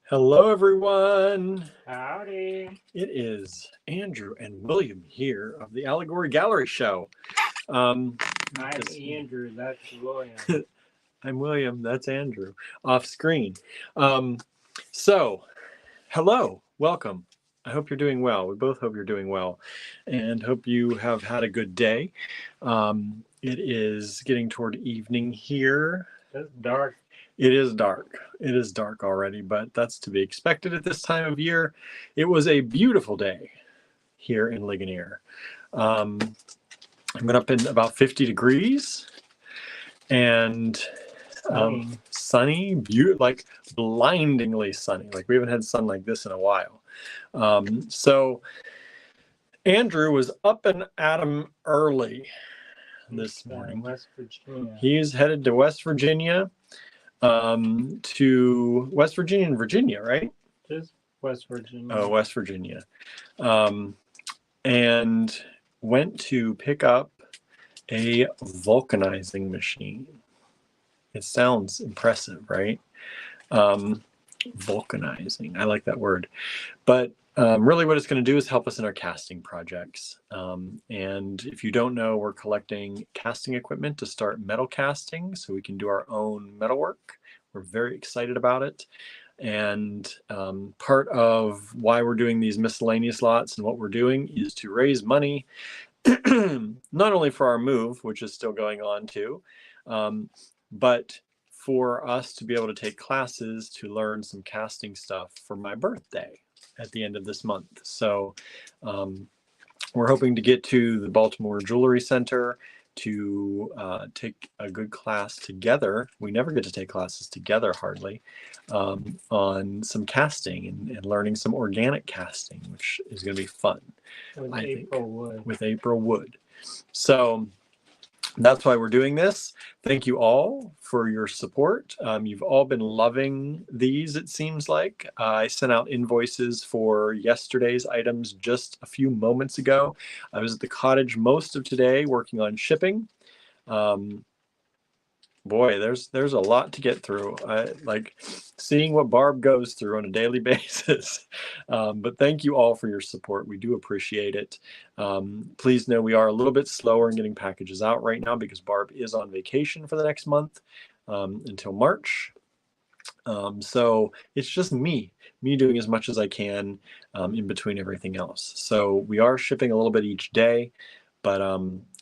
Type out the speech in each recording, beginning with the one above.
Hello, everyone. Howdy. It is Andrew and William here of the Allegory Gallery Show. Um, I'm Andrew. That's William. I'm William. That's Andrew. Off screen. So, hello. Welcome. I hope you're doing well. We both hope you're doing well and hope you have had a good day. It is getting toward evening here. It's dark. It is dark. It is dark already, but that's to be expected at this time of year. It was a beautiful day here in Ligonier. I went up in about 50 degrees and sunny, like blindingly sunny. Like we haven't had sun like this in a while. So Andrew was up and at 'em early this morning. West Virginia. He's headed to West Virginia. To West Virginia and Virginia, right? Just West Virginia. Oh, West Virginia. And went to pick up a vulcanizing machine. It sounds impressive, right? Vulcanizing. I like that word. But really what it's going to do is help us in our casting projects. And if you don't know, we're collecting casting equipment to start metal casting so we can do our own metalwork. We're very excited about it. And part of why we're doing these miscellaneous lots and what we're doing is to raise money, not only for our move, which is still going on too, but for us to be able to take classes to learn some casting stuff for my birthday at the end of this month. So we're hoping to get to the Baltimore Jewelry Center to take a good class together. We never get to take classes together hardly, on some casting and learning some organic casting, which is going to be fun. With April Wood. So that's why we're doing this. Thank you all for your support. You've all been loving these, it seems like. I sent out invoices for yesterday's items just a few moments ago. I was at the cottage most of today working on shipping. Boy, there's a lot to get through. I like seeing what Barb goes through on a daily basis. But thank you all for your support. We do appreciate it. Please know we are a little bit slower in getting packages out right now because Barb is on vacation for the next month until March. So it's just me doing as much as I can in between everything else. So we are shipping a little bit each day, but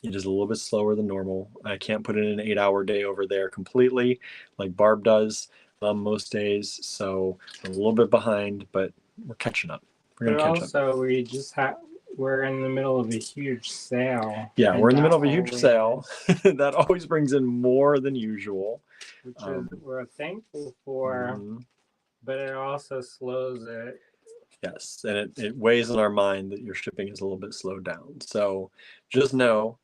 it is a little bit slower than normal. I can't put in an 8-hour day over there completely like Barb does most days. So I'm a little bit behind, but we're catching up. We're going to catch up. Also, we're in the middle of a huge sale. Yeah, we're in the middle of a huge sale. That always brings in more than usual. Which we're thankful for, but it also slows it. Yes, and it weighs on our mind that your shipping is a little bit slowed down. So just know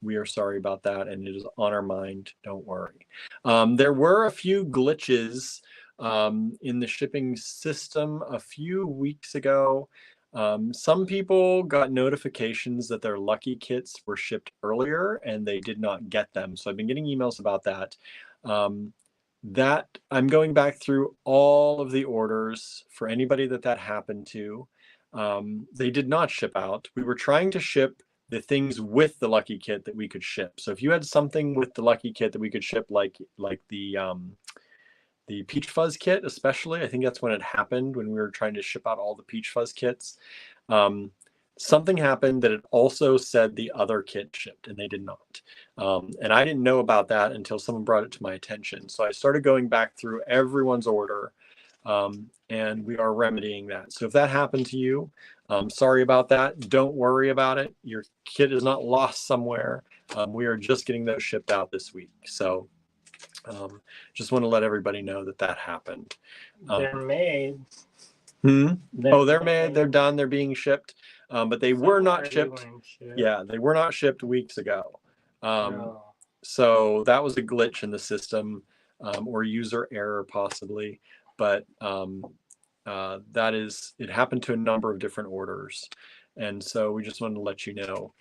we are sorry about that, and it is on our mind. Don't worry. There were a few glitches in the shipping system a few weeks ago. Some people got notifications that their lucky kits were shipped earlier, and they did not get them. So I've been getting emails about that. That I'm going back through all of the orders for anybody that happened to. They did not ship out. We were trying to ship the things with the lucky kit that we could ship. So if you had something with the lucky kit that we could ship, like the Peach Fuzz kit, especially, I think that's when it happened, when we were trying to ship out all the Peach Fuzz kits. Something happened that it also said the other kit shipped, and they did not. And I didn't know about that until someone brought it to my attention. So I started going back through everyone's order, and we are remedying that. So if that happened to you, sorry about that. Don't worry about it. Your kit is not lost somewhere. We are just getting those shipped out this week. So just want to let everybody know that happened. They're made. They're made. They're done. They're being shipped. But they were not shipped. Yeah, they were not shipped weeks ago. No. So that was a glitch in the system, or user error possibly. But it happened to a number of different orders. And so we just wanted to let you know.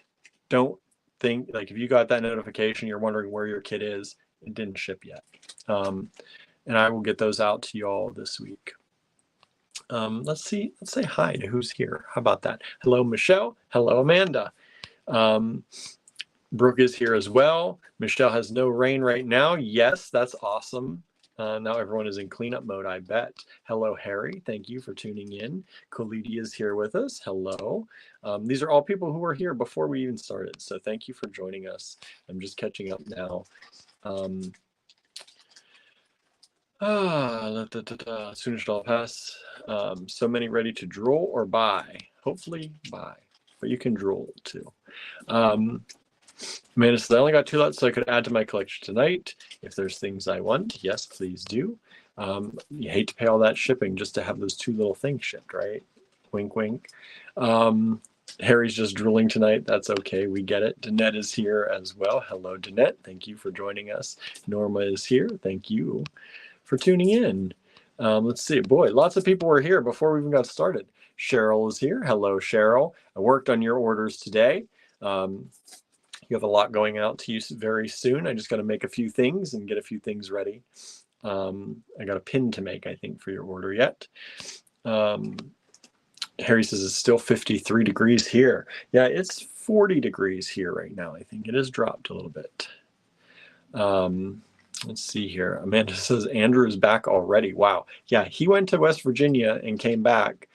Don't think, like, if you got that notification, you're wondering where your kit is, it didn't ship yet. And I will get those out to you all this week. Let's see. Let's say hi to who's here. How about that? Hello, Michelle. Hello, Amanda. Brooke is here as well. Michelle has no rain right now. Yes, that's awesome. Now everyone is in cleanup mode, I bet. Hello, Harry. Thank you for tuning in. Khalidi is here with us. Hello. These are all people who were here before we even started. So thank you for joining us. I'm just catching up now. As soon as it all pass. So many ready to drool or buy. Hopefully buy, but you can drool too. Amanda says, I only got 2 lots, so I could add to my collection tonight. If there's things I want, yes, please do. You hate to pay all that shipping just to have those 2 little things shipped, right? Wink, wink. Harry's just drooling tonight. That's okay. We get it. Danette is here as well. Hello, Danette. Thank you for joining us. Norma is here. Thank you for tuning in. Let's see. Boy, lots of people were here before we even got started. Cheryl is here. Hello, Cheryl. I worked on your orders today. You have a lot going out to you very soon. I just got to make a few things and get a few things ready. I got a pin to make, I think, for your order yet. Harry says it's still 53 degrees here. Yeah, it's 40 degrees here right now. I think it has dropped a little bit. Let's see here. Amanda says Andrew is back already. Wow. Yeah, he went to West Virginia and came back.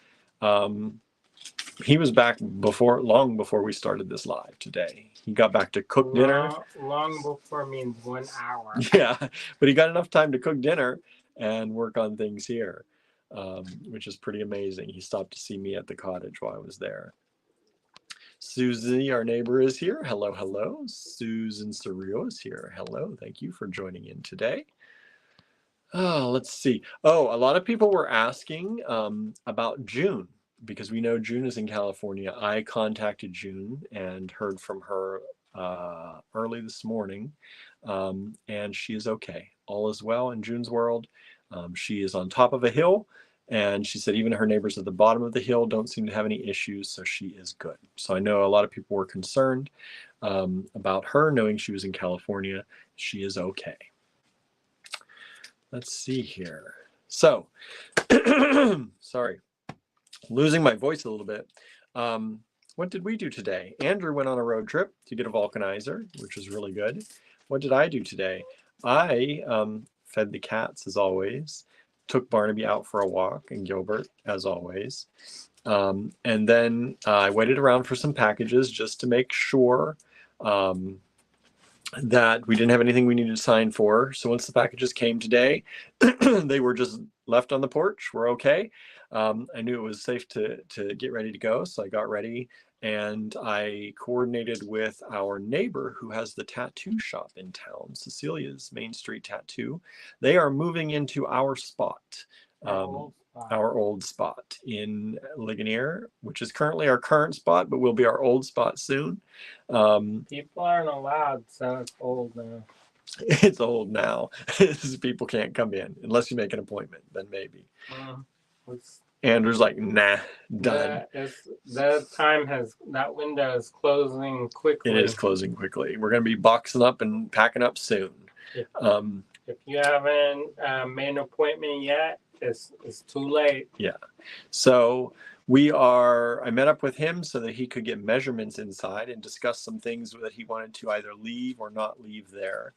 He was back long before we started this live today. He got back to cook dinner. Long before means 1 hour. Yeah, but he got enough time to cook dinner and work on things here, which is pretty amazing. He stopped to see me at the cottage while I was there. Susie, our neighbor, is here. Hello, hello. Susan Surreal is here. Hello, thank you for joining in today. Let's see. Oh, a lot of people were asking about June, because we know June is in California. I contacted June and heard from her early this morning, and she is okay. All is well in June's world. She is on top of a hill, and she said even her neighbors at the bottom of the hill don't seem to have any issues, so she is good. So I know a lot of people were concerned about her, knowing she was in California. She is okay. Let's see here. So, sorry, losing my voice a little bit. What did we do today? Andrew went on a road trip to get a vulcanizer, which was really good. What did I do today? I fed the cats, as always, took Barnaby out for a walk, and Gilbert, as always. And then I waited around for some packages just to make sure that we didn't have anything we needed to sign for. So once the packages came today, they were just left on the porch. We're okay. I knew it was safe to get ready to go, so I got ready, and I coordinated with our neighbor who has the tattoo shop in town, Cecilia's Main Street Tattoo. They are moving into our spot. Our old spot in Ligonier, which is currently our current spot, but will be our old spot soon. People aren't allowed, so it's old now. It's old now. People can't come in unless you make an appointment, then maybe. Andrew's like, nah, done. That window is closing quickly. It is closing quickly. We're going to be boxing up and packing up soon. If you haven't made an appointment yet, it's too late. Yeah. So I met up with him so that he could get measurements inside and discuss some things that he wanted to either leave or not leave there.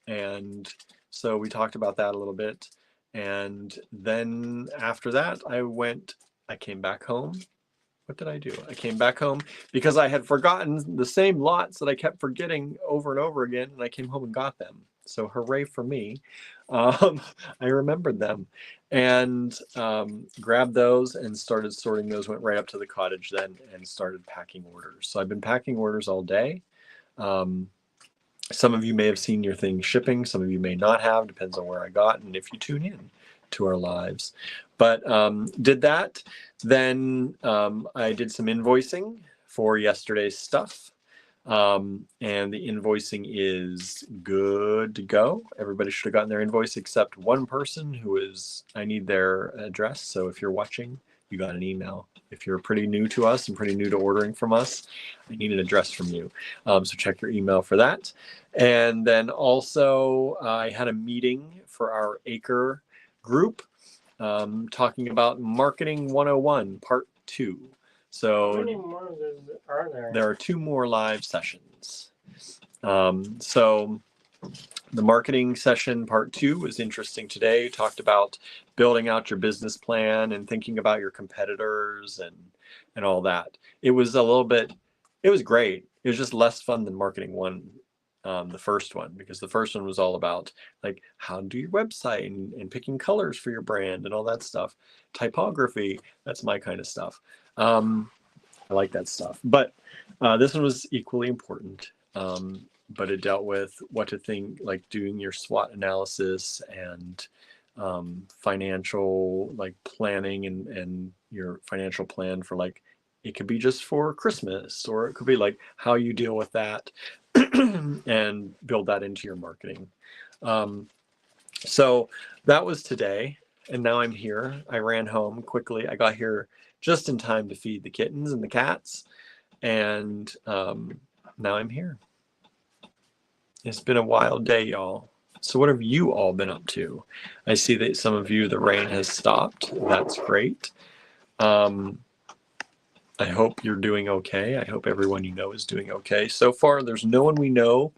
And so we talked about that a little bit. And then after that, I came back home. What did I do? I came back home because I had forgotten the same lots that I kept forgetting over and over again, and I came home and got them. So hooray for me. I remembered them and grabbed those and started sorting those, went right up to the cottage then and started packing orders. So I've been packing orders all day. Some of you may have seen your thing shipping. Some of you may not have, depends on where I got and if you tune in to our lives. But did that. Then I did some invoicing for yesterday's stuff. And the invoicing is good to go. Everybody should have gotten their invoice except one person I need their address. So if you're watching, you got an email. If you're pretty new to us and pretty new to ordering from us, I need an address from you. So check your email for that. And then also I had a meeting for our acre group. talking about Marketing 101 Part 2. So how many more are there? There are 2 more live sessions. So the marketing session Part 2 was interesting today. Talked about building out your business plan and thinking about your competitors and all that. It was it was great. It was just less fun than Marketing 1. The first one, because the first one was all about like how to do your website and picking colors for your brand and all that stuff. Typography, that's my kind of stuff. I like that stuff. But this one was equally important. But it dealt with what to think, like doing your SWOT analysis and financial like planning and your financial plan for like, it could be just for Christmas, or it could be like how you deal with that and build that into your marketing. So that was today. And now I'm here. I ran home quickly. I got here just in time to feed the kittens and the cats. And now I'm here. It's been a wild day, y'all. So what have you all been up to? I see that some of you, the rain has stopped. That's great. I hope you're doing okay. I hope everyone you know is doing okay. So far, there's no one we know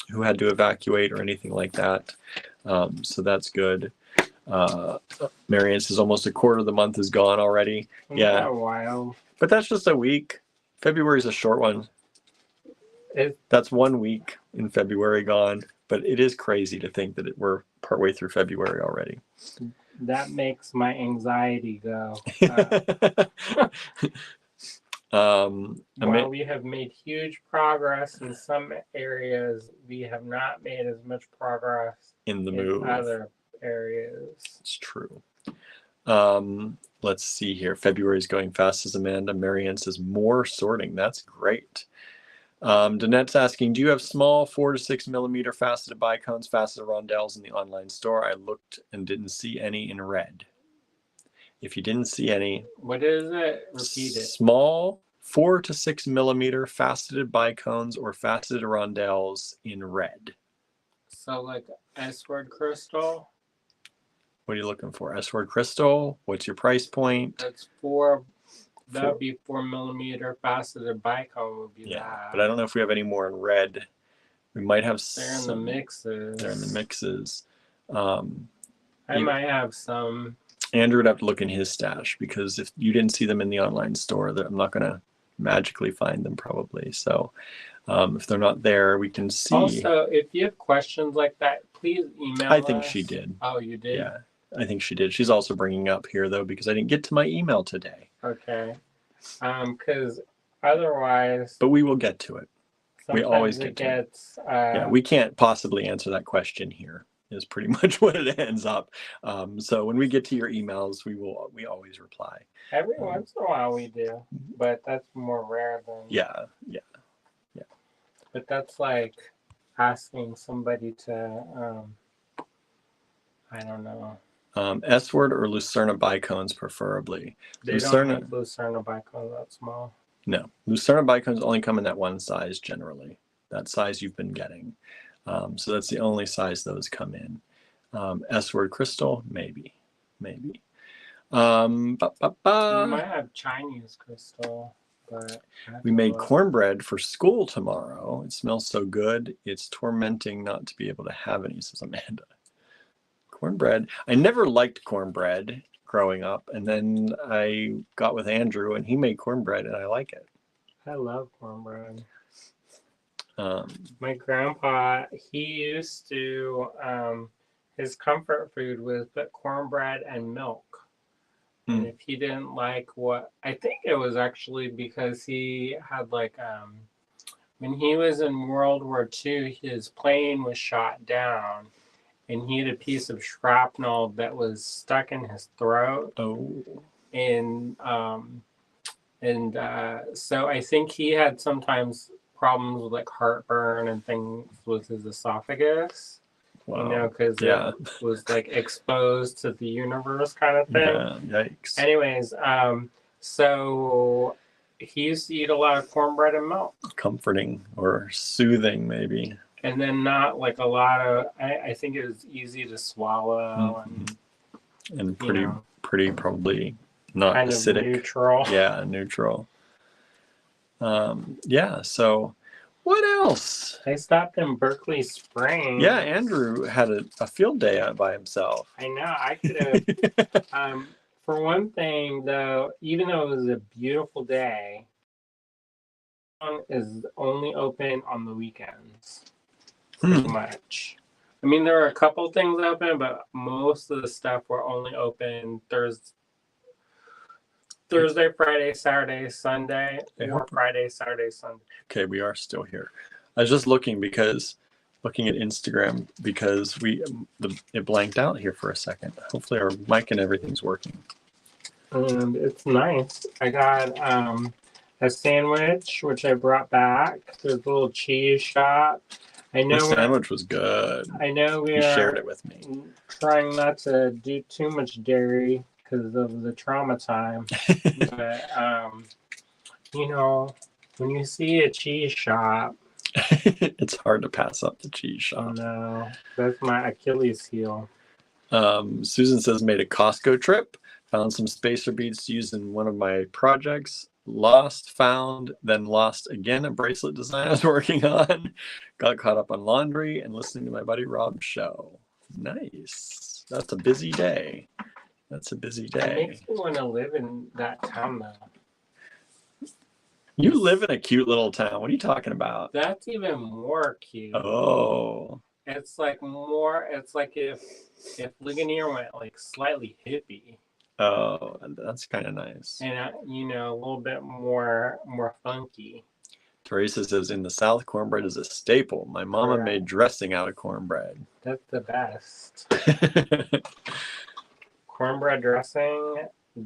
who had to evacuate or anything like that. So that's good. Marianne says almost a quarter of the month is gone already. Yeah. A while. But that's just a week. February's a short one. That's 1 week in February gone. But it is crazy to think that we're partway through February already. That makes my anxiety go. While we have made huge progress in some areas, we have not made as much progress in the move. Other areas. It's true. Let's see here. February is going fast, says Amanda. Marianne says more sorting. That's great. Danette's asking, do you have small 4 to 6 millimeter faceted bicones, faceted rondelles in the online store? I looked and didn't see any in red. If you didn't see any, what is it? Repeat it. Small 4 to 6 millimeter faceted bicones or faceted rondelles in red. So like S-word crystal? What are you looking for? S-word crystal? What's your price point? That's 4. That would be 4 millimeter faceted bicone would be that. But I don't know if we have any more in red. We might have They're in the mixes. They're in the mixes. I might have some. Andrew would have to look in his stash, because if you didn't see them in the online store, I'm not going to magically find them probably. So if they're not there, we can see. Also, if you have questions like that, please email us. I think us. she did. Oh, you did? Yeah, I think she did. She's also bringing up here, though, because I didn't get to my email today. Okay. Because otherwise. But we will get to it. We always get to it. Yeah, we can't possibly answer that question here, is pretty much what it ends up. So when we get to your emails, we always reply. Every once in a while we do, but that's more rare than. Yeah. But that's like asking somebody to, I don't know. S-word or Lucerna bicones, preferably. They don't make Lucerna bicones that small. No, Lucerna bicones only come in that one size generally. That size you've been getting. So that's the only size those come in. S-word crystal, maybe. We might have Chinese crystal, but we made cornbread for school tomorrow. It smells so good. It's tormenting not to be able to have any, says Amanda. Cornbread. I never liked cornbread growing up, and then I got with Andrew and he made cornbread and I like it. I love cornbread. My grandpa, he used to, his comfort food was put cornbread and milk. And if he didn't like I think it was actually because he had like, when he was in World War II, his plane was shot down and he had a piece of shrapnel that was stuck in his throat. Oh. And so I think he had sometimes problems with like heartburn and things with his esophagus. Wow. You know, because it was like exposed to the universe kind of thing. Yeah, yikes. Anyways, so he used to eat a lot of cornbread and milk. Comforting or soothing, maybe. And then not like a lot of, I think it was easy to swallow. Mm-hmm. And you know, pretty probably not kind acidic. of neutral. Yeah, neutral. Yeah, so what else? I stopped in Berkeley Springs. Yeah, Andrew had a field day out by himself. I know. I could have. For one thing, though, even though it was a beautiful day, is only open on the weekends. Pretty much. I mean, there are a couple things open, but most of the stuff were only open Thursday, Friday, Saturday, Sunday, or Friday, Saturday, Sunday. Okay, we are still here. I was just looking at Instagram because it blanked out here for a second. Hopefully our mic and everything's working. And it's nice. I got a sandwich, which I brought back. There's a little cheese shop. I know the sandwich was good. I know you shared it with me. Trying not to do too much dairy because of the trauma time. But you know, when you see a cheese shop, it's hard to pass up the cheese shop. No, that's my Achilles heel. Susan says made a Costco trip, found some spacer beads to use in one of my projects. Lost, found, then lost again a bracelet design I was working on. Got caught up on laundry and listening to my buddy Rob's show. Nice. That's a busy day. It makes me want to live in that town, though. You live in a cute little town. What are you talking about? That's even more cute. Oh. It's like if Ligonier went like slightly hippie. Oh, that's kind of nice. And a little bit more funky. Teresa says in the South, cornbread is a staple. My mama made dressing out of cornbread. That's the best. Cornbread dressing,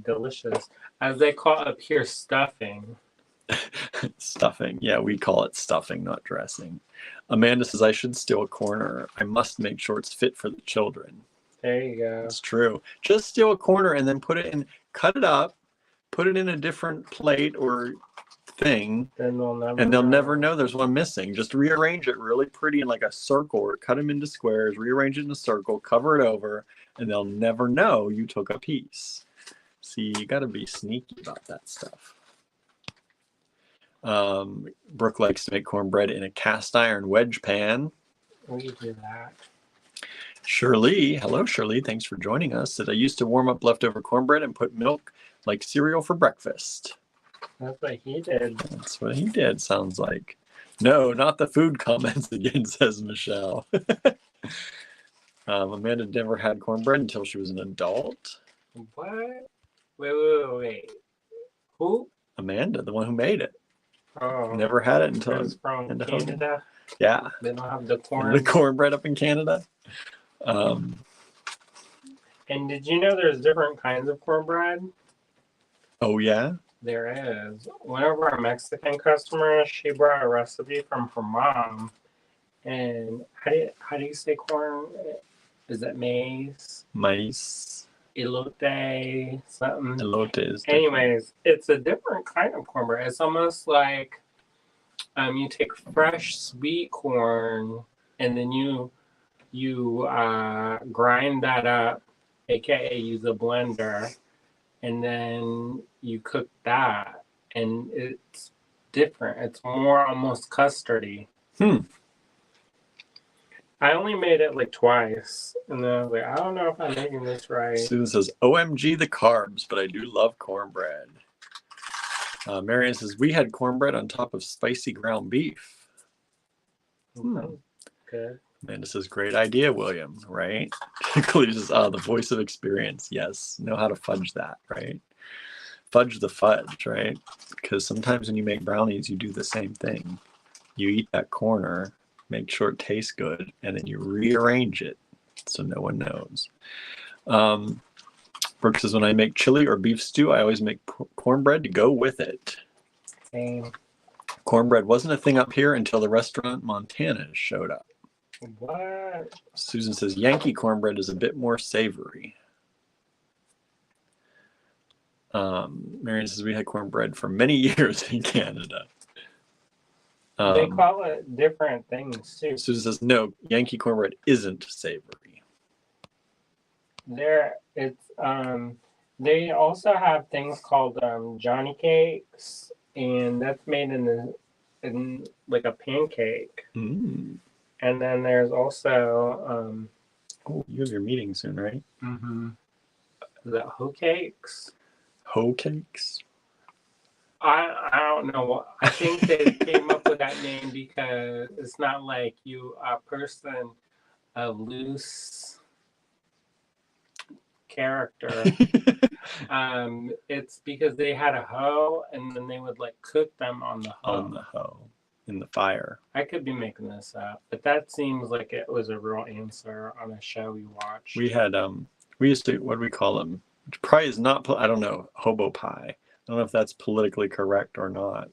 delicious. As they call it up here, stuffing. Stuffing. Yeah, we call it stuffing, not dressing. Amanda says I should steal a corner. I must make sure it's fit for the children. There you go. It's true. Just steal a corner and then cut it up, put it in a different plate or thing, then they'll never know there's one missing. Just rearrange it really pretty in like a circle, or cut them into squares, rearrange it in a circle, cover it over, and they'll never know you took a piece. See, you got to be sneaky about that stuff. Brooke likes to make cornbread in a cast iron wedge pan. We do that. Shirley, hello Shirley, thanks for joining us. Said I used to warm up leftover cornbread and put milk like cereal for breakfast. That's what he did. That's what he did, sounds like. No, not the food comments again, says Michelle. Amanda never had cornbread until she was an adult. What? Wait. Who? Amanda, the one who made it. Oh. Never had it until it was from Canada. Yeah. They don't have the cornbread up in Canada. And did you know there's different kinds of cornbread? Oh yeah? There is. One of our Mexican customers, she brought a recipe from her mom. And how do you say corn? Is it maize? Maize. Elote, something. Elote is different. Anyways, it's a different kind of cornbread. It's almost like you take fresh sweet corn and then you grind that up, aka use a blender, and then you cook that, and it's different. It's more almost custardy. I only made it like twice, and then I was like, I don't know if I'm making this right. Susan says, OMG the carbs, but I do love cornbread. Marianne says, we had cornbread on top of spicy ground beef. Good. Amanda says, great idea, William, right? Clea says, the voice of experience. Yes, know how to fudge that, right? Fudge the fudge, right? Because sometimes when you make brownies, you do the same thing. You eat that corner, make sure it tastes good, and then you rearrange it so no one knows. Brooke says, when I make chili or beef stew, I always make cornbread to go with it. Same. Cornbread wasn't a thing up here until the restaurant Montana showed up. What? Susan says, Yankee cornbread is a bit more savory. Marion says, we had cornbread for many years in Canada. They call it different things too. Susan says, no, Yankee cornbread isn't savory. They also have things called Johnny cakes, and that's made in like a pancake. Mm. And then there's also Oh, you have your meeting soon, right? the hoe cakes. Hoe cakes. I don't know what I think they came up with that name because it's not like you a person of loose character. It's because they had a hoe and then they would like cook them on the hoe. On the hoe in the fire. I could be making this up, but that seems like it was a real answer on a show we watched. We had we used to, what do we call them? Which probably is not, I don't know, hobo pie. I don't know if that's politically correct or not.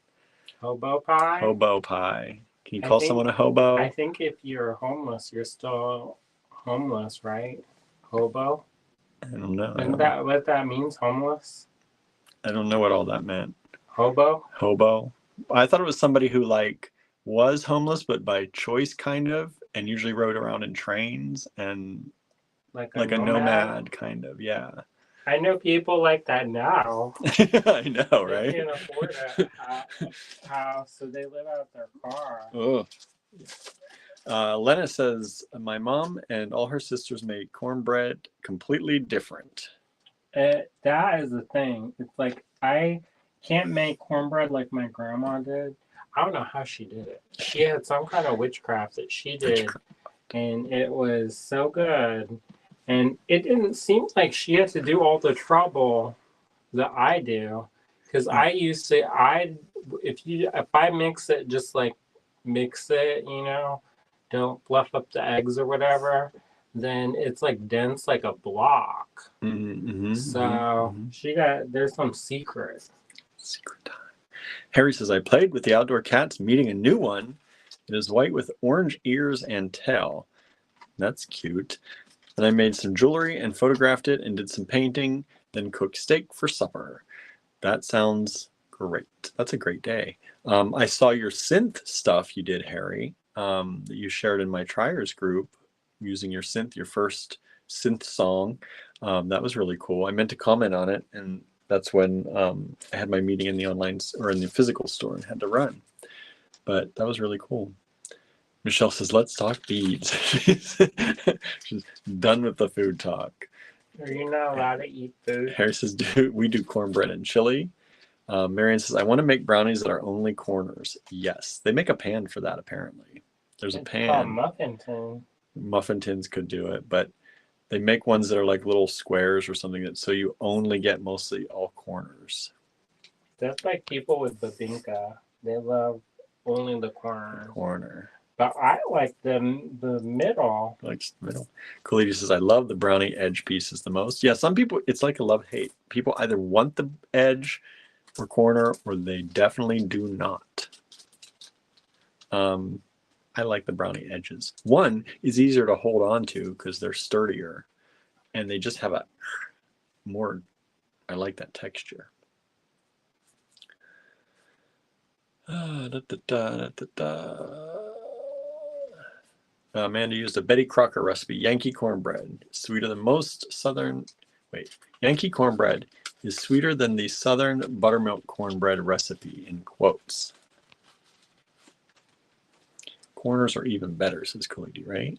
Hobo pie? Hobo pie. Can you call someone a hobo? I think if you're homeless, you're still homeless, right? Hobo? I don't know. Isn't that what that means, homeless? I don't know what all that meant. Hobo? Hobo. I thought it was somebody who like was homeless, but by choice kind of, and usually rode around in trains and Like a nomad kind of, yeah. I know people like that now. I know, right? They can't afford a house, so they live out their car. Oh. Lena says, my mom and all her sisters made cornbread completely different. That is the thing. It's like I can't make cornbread like my grandma did. I don't know how she did it. She had some kind of witchcraft that she did, and it was so good. And it didn't seem like she had to do all the trouble that I do, because I used to. If I mix it, just like mix it, don't fluff up the eggs or whatever, then it's like dense like a block. There's some secret. Secret time. Harry says, I played with the outdoor cats, meeting a new one. It is white with orange ears and tail. That's cute. And I made some jewelry and photographed it and did some painting, then cooked steak for supper. That sounds great. That's a great day. I saw your synth stuff you did, Harry, that you shared in my Triers group using your synth, your first synth song. That was really cool. I meant to comment on it, and that's when I had my meeting in the online or in the physical store and had to run. But that was really cool. Michelle says, let's talk beads. She's done with the food talk. Are you not allowed to eat food? Harry says, we do cornbread and chili. Marianne says, I want to make brownies that are only corners. Yes, they make a pan for that, apparently. There's a pan. Called muffin tin. Muffin tins could do it, but they make ones that are like little squares or something, that so you only get mostly all corners. That's like people with babinka. They love only the corner. But I like the middle. Likes the middle. Coolidge says, I love the brownie edge pieces the most. Yeah, some people, it's like a love-hate. People either want the edge or corner, or they definitely do not. I like the brownie edges. One is easier to hold on to because they're sturdier, and they just have a more, I like that texture. Amanda used a Betty Crocker recipe, Yankee cornbread. Sweeter than most southern, Yankee cornbread is sweeter than the southern buttermilk cornbread recipe, in quotes. Corners are even better, says Cody, right?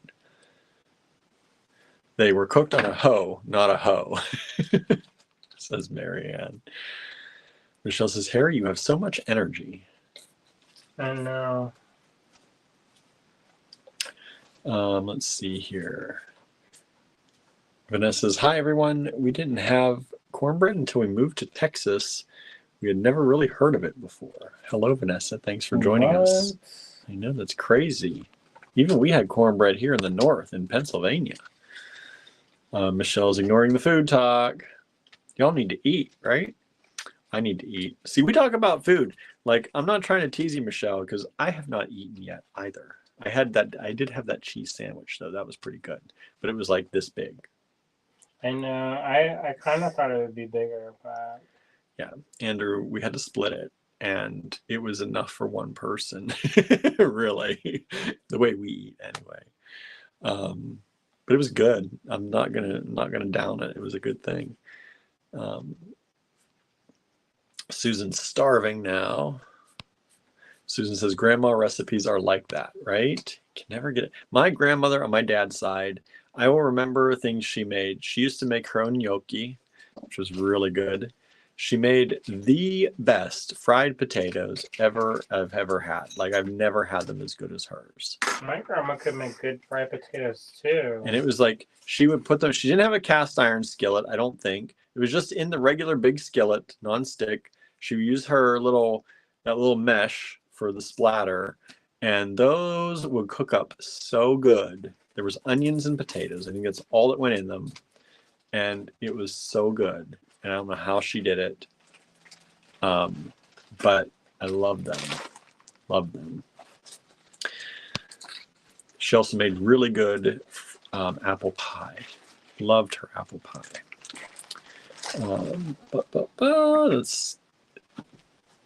They were cooked on a hoe, not a hoe, says Marianne. Michelle says, Harry, you have so much energy. I know. Let's see here. Vanessa says, hi, everyone. We didn't have cornbread until we moved to Texas. We had never really heard of it before. Hello, Vanessa. Thanks for joining us. I know, that's crazy. Even we had cornbread here in the north in Pennsylvania. Michelle's ignoring the food talk. Y'all need to eat, right? I need to eat. See, we talk about food. Like, I'm not trying to tease you, Michelle, because I have not eaten yet either. I did have that cheese sandwich, though. That was pretty good. But it was like this big. I know. I kind of thought it would be bigger, but... Yeah. Andrew, we had to split it. And it was enough for one person, really, the way we eat anyway. but it was good. I'm not gonna down it. It was a good thing. Susan's starving now. Susan says, grandma recipes are like that, right? Can never get it. My grandmother on my dad's side, I will remember things she made. She used to make her own gnocchi, which was really good. She made the best fried potatoes I've ever had. Like, I've never had them as good as hers. My grandma could make good fried potatoes too. And it was like, she would put them, she didn't have a cast iron skillet, I don't think. It was just in the regular big skillet, non-stick. She would use her that little mesh for the splatter, and those would cook up so good. There was onions and potatoes. I think that's all that went in them. And it was so good. And I don't know how she did it. But I love them. Love them. She also made really good apple pie. Loved her apple pie. That's,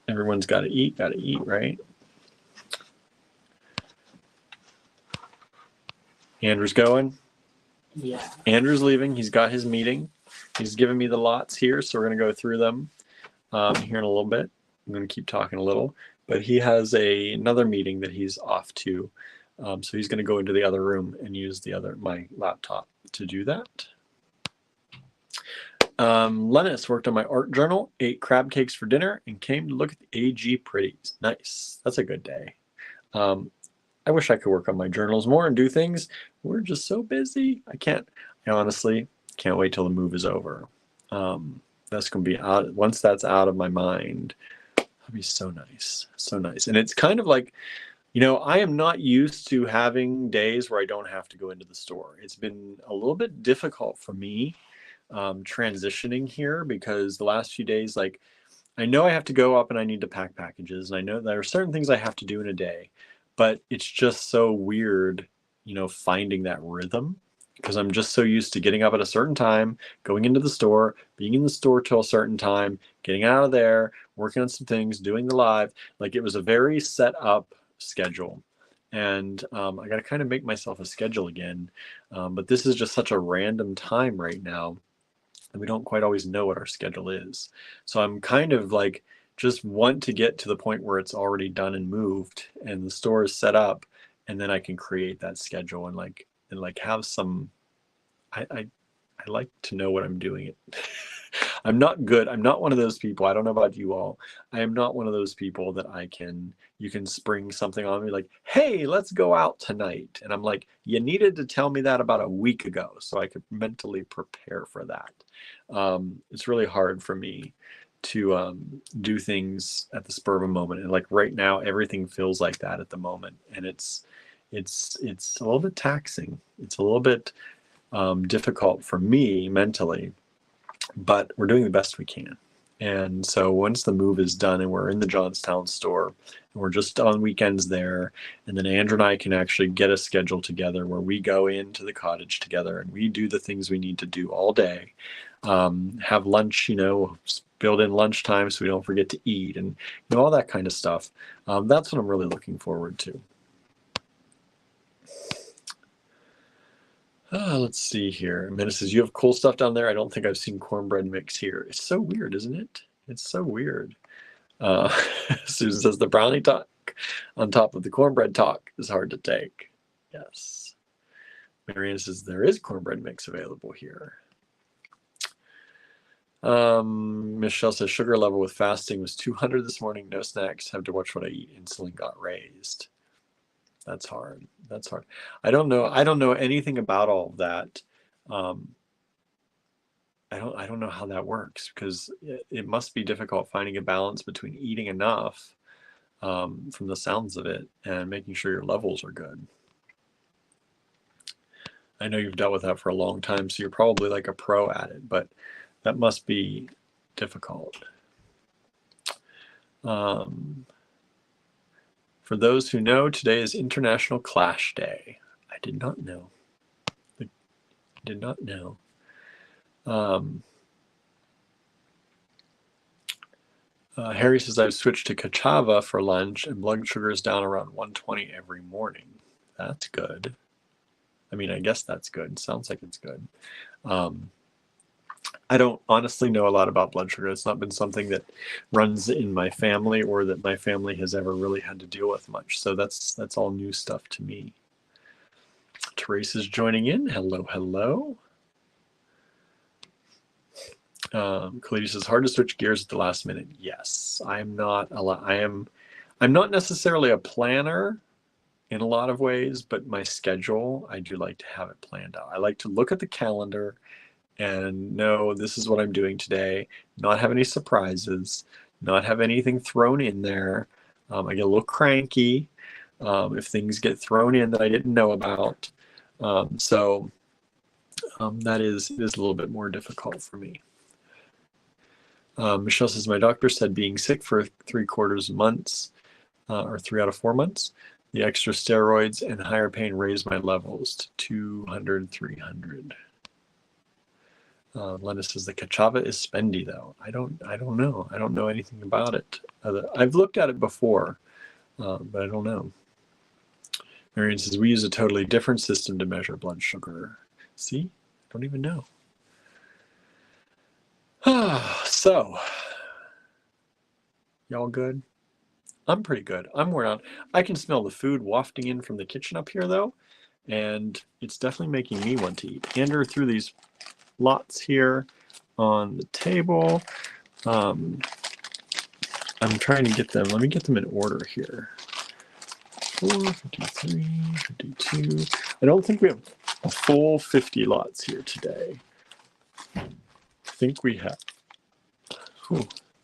everyone's got to eat, right? Andrew's going. Yeah. Andrew's leaving. He's got his meeting. He's giving me the lots here, so we're going to go through them here in a little bit. I'm going to keep talking a little, but he has another meeting that he's off to. So he's going to go into the other room and use my laptop to do that. Lennis worked on my art journal, ate crab cakes for dinner, and came to look at the AG pretties. Nice. That's a good day. I wish I could work on my journals more and do things. We're just so busy. I honestly can't wait till the move is over. That's going to be out. Once that's out of my mind, that'll be so nice. So nice. And it's kind of like, I am not used to having days where I don't have to go into the store. It's been a little bit difficult for me transitioning here, because the last few days, like, I know I have to go up and I need to pack packages, and I know there are certain things I have to do in a day, but it's just so weird, finding that rhythm, because I'm just so used to getting up at a certain time, going into the store, being in the store till a certain time, getting out of there, working on some things, doing the live. Like, it was a very set up schedule. And I got to kind of make myself a schedule again. But this is just such a random time right now, and we don't quite always know what our schedule is. So I'm kind of like, just want to get to the point where it's already done and moved and the store is set up, and then I can create that schedule and have some, I like to know what I'm doing. I'm not good. I'm not one of those people. I don't know about you all. I am not one of those people that you can spring something on me like, hey, let's go out tonight. And I'm like, you needed to tell me that about a week ago so I could mentally prepare for that. It's really hard for me to do things at the spur of a moment. And like right now, everything feels like that at the moment. And it's a little bit taxing. It's a little bit difficult for me mentally, but we're doing the best we can. And so once the move is done and we're in the Johnstown store and we're just on weekends there, and then Andrew and I can actually get a schedule together where we go into the cottage together and we do the things we need to do all day, have lunch, build in lunchtime so we don't forget to eat, and all that kind of stuff. That's what I'm really looking forward to. Let's see here. Amanda says, you have cool stuff down there. I don't think I've seen cornbread mix here. It's so weird, isn't it? It's so weird. Susan says, the brownie talk on top of the cornbread talk is hard to take. Yes. Marianne says, there is cornbread mix available here. Michelle says, sugar level with fasting was 200 this morning. No snacks. Have to watch what I eat. Insulin got raised. That's hard. That's hard. I don't know anything about all of that. I don't know how that works, because it must be difficult finding a balance between eating enough, from the sounds of it, and making sure your levels are good. I know you've dealt with that for a long time, so you're probably like a pro at it, but that must be difficult. For those who know, today is International Clash Day. I did not know. I did not know. Harry says, I've switched to cachava for lunch and blood sugar is down around 120 every morning. That's good. I mean, I guess that's good. Sounds like it's good. I don't honestly know a lot about blood sugar. It's not been something that runs in my family or that my family has ever really had to deal with much. So that's all new stuff to me. Teresa's joining in. Hello, hello. Khalidi says, hard to switch gears at the last minute. Yes, I'm not necessarily a planner in a lot of ways, but my schedule, I do like to have it planned out. I like to look at the calendar and know this is what I'm doing today, not have any surprises, not have anything thrown in there. I get a little cranky if things get thrown in that I didn't know about. So that is a little bit more difficult for me. Michelle says, my doctor said being sick for 3/4 months or 3 out of 4 months, the extra steroids and higher pain raised my levels to 200, 300. Linda says the cachava is spendy though. I don't know. I don't know anything about it. I've looked at it before, but I don't know. Marion says we use a totally different system to measure blood sugar. See, I don't even know. So, y'all good? I'm pretty good. I'm worn out. I can smell the food wafting in from the kitchen up here though, and it's definitely making me want to eat. Andrew threw these lots here on the table. I'm trying to get them. Let me get them in order here. 54, 53, 52. I don't think we have a full 50 lots here today. I think we have.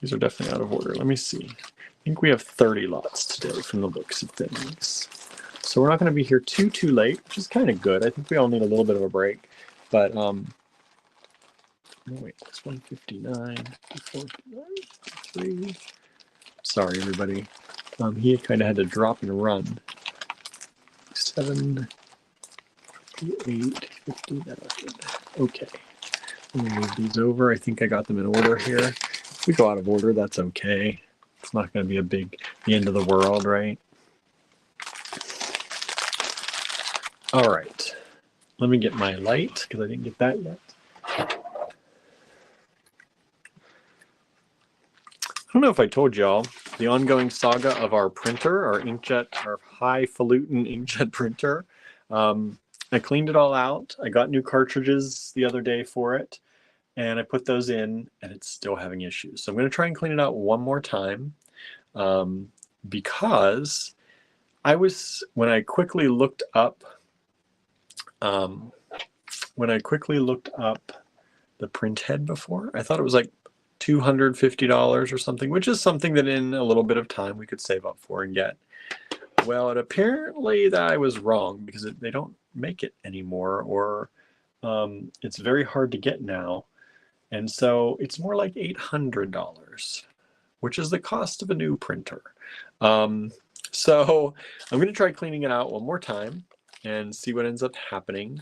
These are definitely out of order. Let me see. I think we have 30 lots today from the looks of things. So we're not going to be here too late, which is kind of good. I think we all need a little bit of a break. But no, wait, it's 159, 54, 53. Sorry, everybody. He kind of had to drop and run. 7, 58, 59. Okay. I'm gonna move these over. I think I got them in order here. If we go out of order, that's okay. It's not going to be the end of the world, right? All right. Let me get my light because I didn't get that yet. I don't know if I told y'all the ongoing saga of our printer, our inkjet, our highfalutin inkjet printer. I cleaned it all out. I got new cartridges the other day for it, and I put those in, and it's still having issues. So I'm going to try and clean it out one more time because when I quickly looked up the print head before, I thought it was like $250 or something, which is something that in a little bit of time we could save up for and get. Well, apparently that I was wrong because they don't make it anymore, or it's very hard to get now. And so it's more like $800, which is the cost of a new printer. So I'm going to try cleaning it out one more time and see what ends up happening.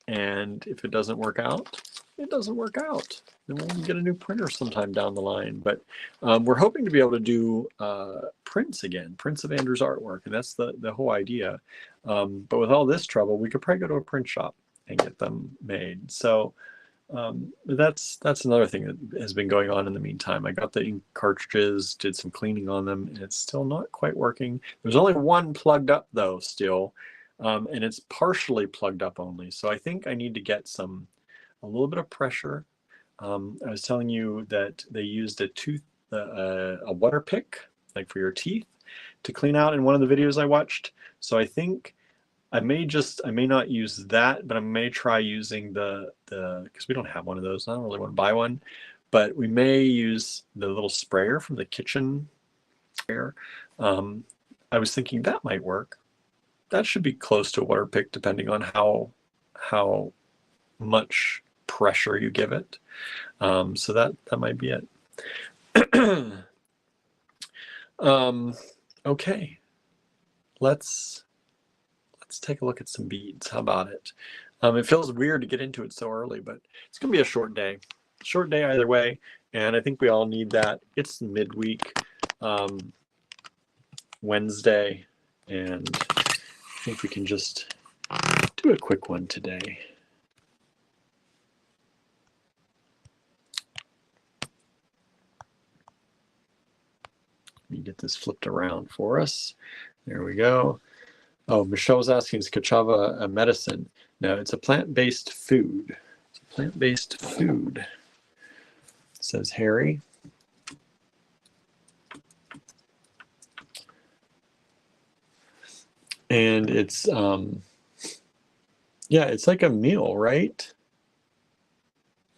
And if it doesn't work out, it doesn't work out. Then we'll get a new printer sometime down the line. But we're hoping to be able to do prints again, prints of Andrew's artwork. And that's the whole idea. But with all this trouble, we could probably go to a print shop and get them made. So that's another thing that has been going on in the meantime. I got the ink cartridges, did some cleaning on them, and it's still not quite working. There's only one plugged up though still, and it's partially plugged up only. So I think I need to get a little bit of pressure. I was telling you that they used a water pick, like for your teeth, to clean out in one of the videos I watched. So I think I may not use that, but I may try using because we don't have one of those. I don't really want to buy one, but we may use the little sprayer from the kitchen sprayer. I was thinking that might work. That should be close to a water pick, depending on how much pressure you give it. So that might be it. Okay, let's take a look at some beads. How about it? It feels weird to get into it so early, but it's going to be a short day. Short day either way, and I think we all need that. It's midweek, Wednesday, and I think we can just do a quick one today. Let me get this flipped around for us. There we go. Oh, Michelle's asking, is cassava a medicine? No, it's a plant-based food. It's a plant-based food, says Harry. And it's, yeah, it's like a meal, right?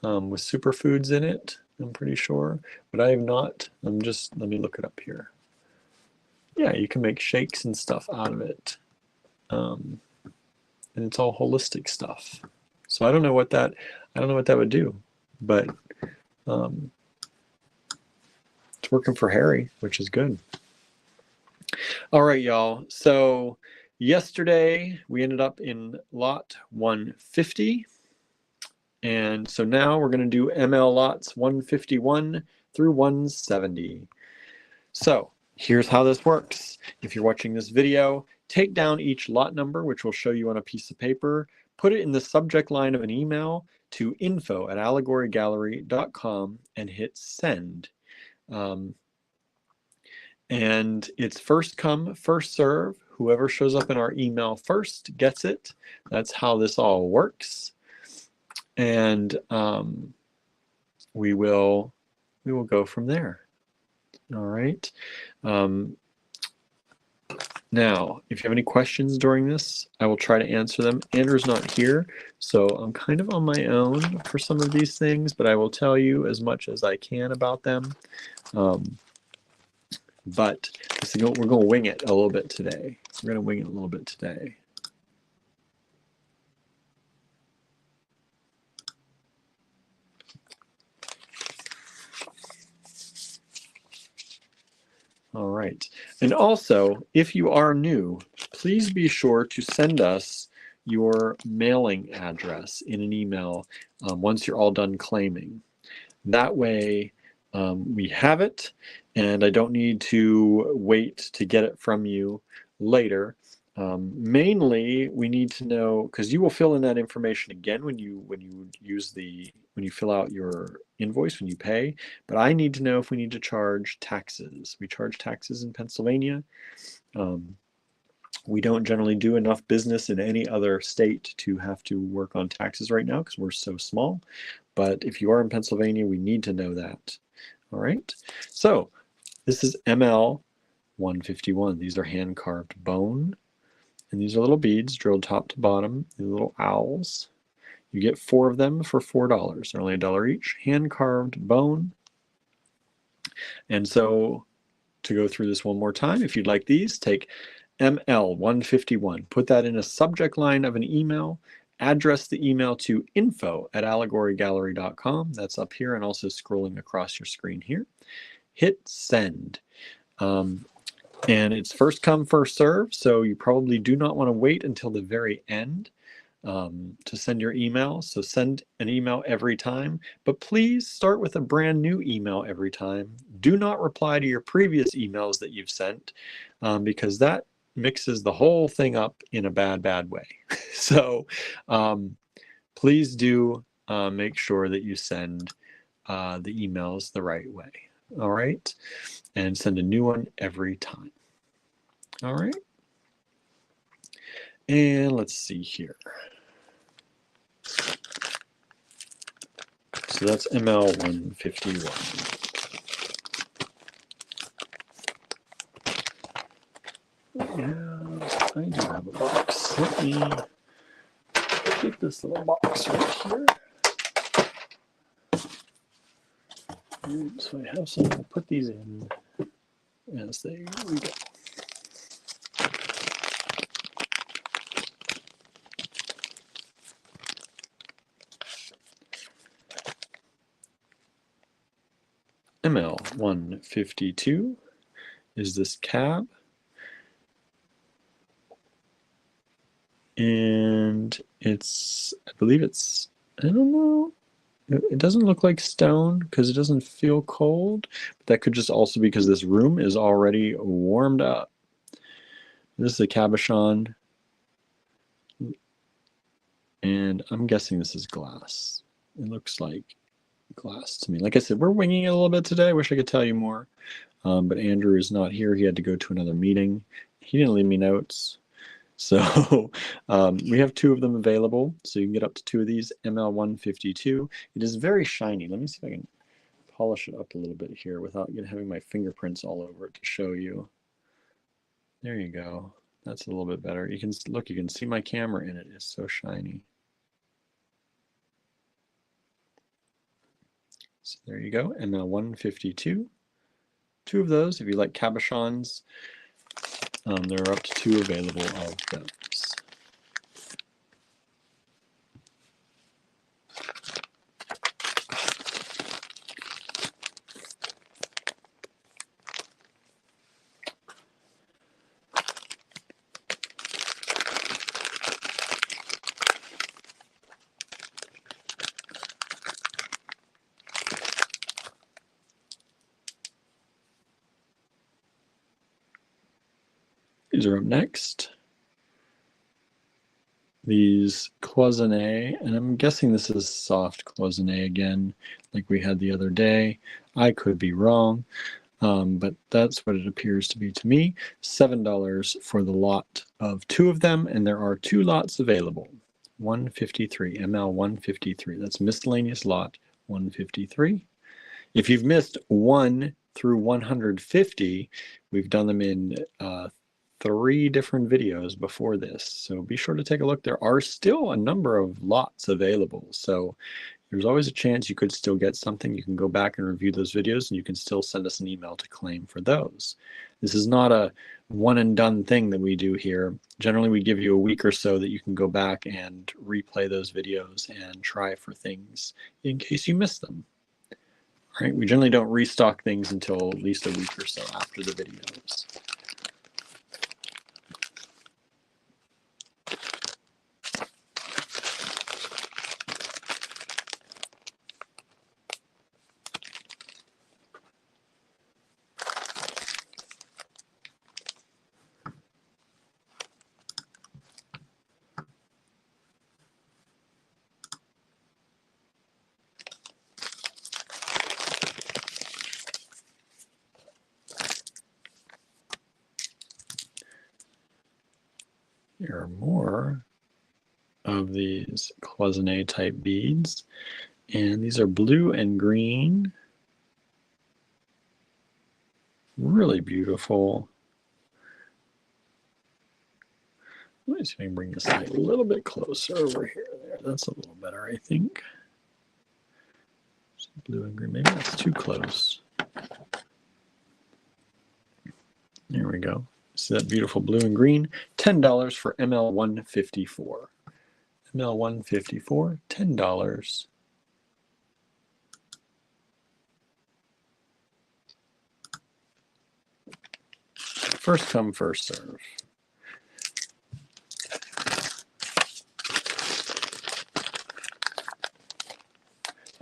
With superfoods in it, I'm pretty sure. But I have not, let me look it up here. Yeah, you can make shakes and stuff out of it. And it's all holistic stuff. So I don't know what that would do, but it's working for Harry, which is good. All right, y'all. So yesterday we ended up in lot 150. And so now we're going to do ML lots 151 through 170. So here's how this works. If you're watching this video, take down each lot number, which we'll show you on a piece of paper, put it in the subject line of an email to info@allegorygallery.com and hit send. And it's first come, first serve. Whoever shows up in our email first gets it. That's how this all works. And we will go from there. All right. Now, if you have any questions during this, I will try to answer them. Andrew's not here, so I'm kind of on my own for some of these things, but I will tell you as much as I can about them. But we're going to wing it a little bit today. We're going to wing it a little bit today. All right. And also, if you are new, please be sure to send us your mailing address in an email once you're all done claiming. That way we have it, and I don't need to wait to get it from you later. Mainly, we need to know, because you will fill in that information again when you fill out your invoice, when you pay. But I need to know if we need to charge taxes. We charge taxes in Pennsylvania. We don't generally do enough business in any other state to have to work on taxes right now because we're so small. But if you are in Pennsylvania, we need to know that. All right. So this is ML 151. These are hand carved bone. And these are little beads drilled top to bottom, little owls. You get 4 of them for $4. They're only $1 each. Hand carved bone. And so to go through this one more time, if you'd like these, take ML 151, put that in a subject line of an email, address the email to info@allegorygallery.com. That's up here and also scrolling across your screen here. Hit send. And it's first come, first serve, so you probably do not want to wait until the very end to send your email. So send an email every time, but please start with a brand new email every time. Do not reply to your previous emails that you've sent because that mixes the whole thing up in a bad way. So please do make sure that you send the emails the right way. All right. And send a new one every time. All right. And let's see here. So that's ML 151. Yeah, I do have a box. Let me get this little box right here. So I have some, I'll put these in as we go. ML 152 is this cab. And it's, I believe it's, I don't know. It doesn't look like stone because it doesn't feel cold. But that could just also be because this room is already warmed up. This is a cabochon And I'm guessing this is glass. It looks like glass to me. Like I said, we're winging it a little bit today. I wish I could tell you more. But Andrew is not here. He had to go to another meeting. He didn't leave me notes. So we have 2 of them available. So you can get up to 2 of these, ML152. It is very shiny. Let me see if I can polish it up a little bit here without having my fingerprints all over it to show you. There you go. That's a little bit better. You can look, you can see my camera in it. It's so shiny. So there you go, ML152. 2 of those. If you like cabochons, there are up to 2 available of those. These are up next. These cloisonne, and I'm guessing this is soft cloisonne again, like we had the other day. I could be wrong, but that's what it appears to be to me. $7 for the lot of 2 of them, and there are 2 lots available. 153, ML 153. That's miscellaneous lot 153. If you've missed 1 through 150, we've done them in 3 different videos before this. So be sure to take a look. There are still a number of lots available. So there's always a chance you could still get something. You can go back and review those videos and you can still send us an email to claim for those. This is not a one and done thing that we do here. Generally, we give you a week or so that you can go back and replay those videos and try for things in case you miss them. All right, we generally don't restock things until at least a week or so after the videos. There are more of these cloisonne type beads, and these are blue and green. Really beautiful. Let me see if I can bring this light a little bit closer over here. There, that's a little better, I think. Blue and green, maybe that's too close. There we go. See that beautiful blue and green? $10 for ML154. ML154, $10. First come, first serve.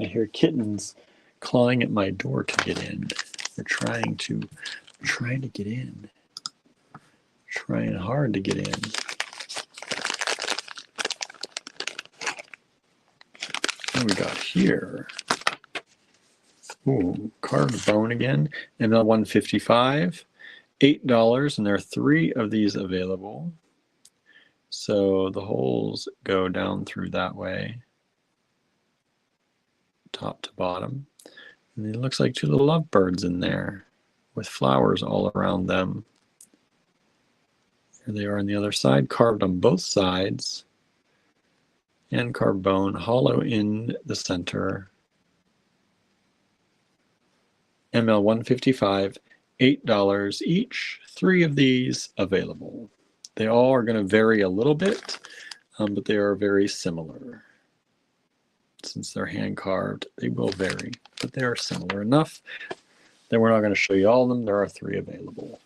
I hear kittens clawing at my door to get in. They're trying to get in. Trying hard to get in. What do we got here? Ooh, carved bone again. ML155, $8, and there are 3 of these available. So the holes go down through that way, top to bottom. And it looks like 2 little lovebirds in there with flowers all around them. Here they are on the other side, carved on both sides. And carved bone, hollow in the center. ML155, $8 each, 3 of these available. They all are going to vary a little bit, but they are very similar. Since they're hand carved, they will vary, but they are similar enough that we're not going to show you all of them. There are 3 available.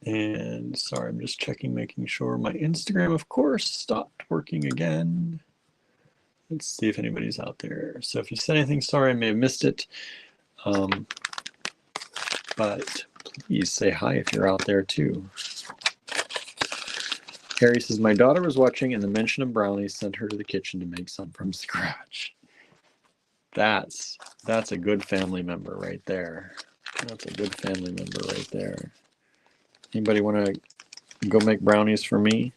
And sorry, I'm just checking, making sure my Instagram, of course, stopped working again. Let's see if anybody's out there. So if you said anything, sorry, I may have missed it. But please say hi if you're out there too. Harry says, my daughter was watching and the mention of brownies sent her to the kitchen to make some from scratch. That's a good family member right there. That's a good family member right there. Anybody want to go make brownies for me?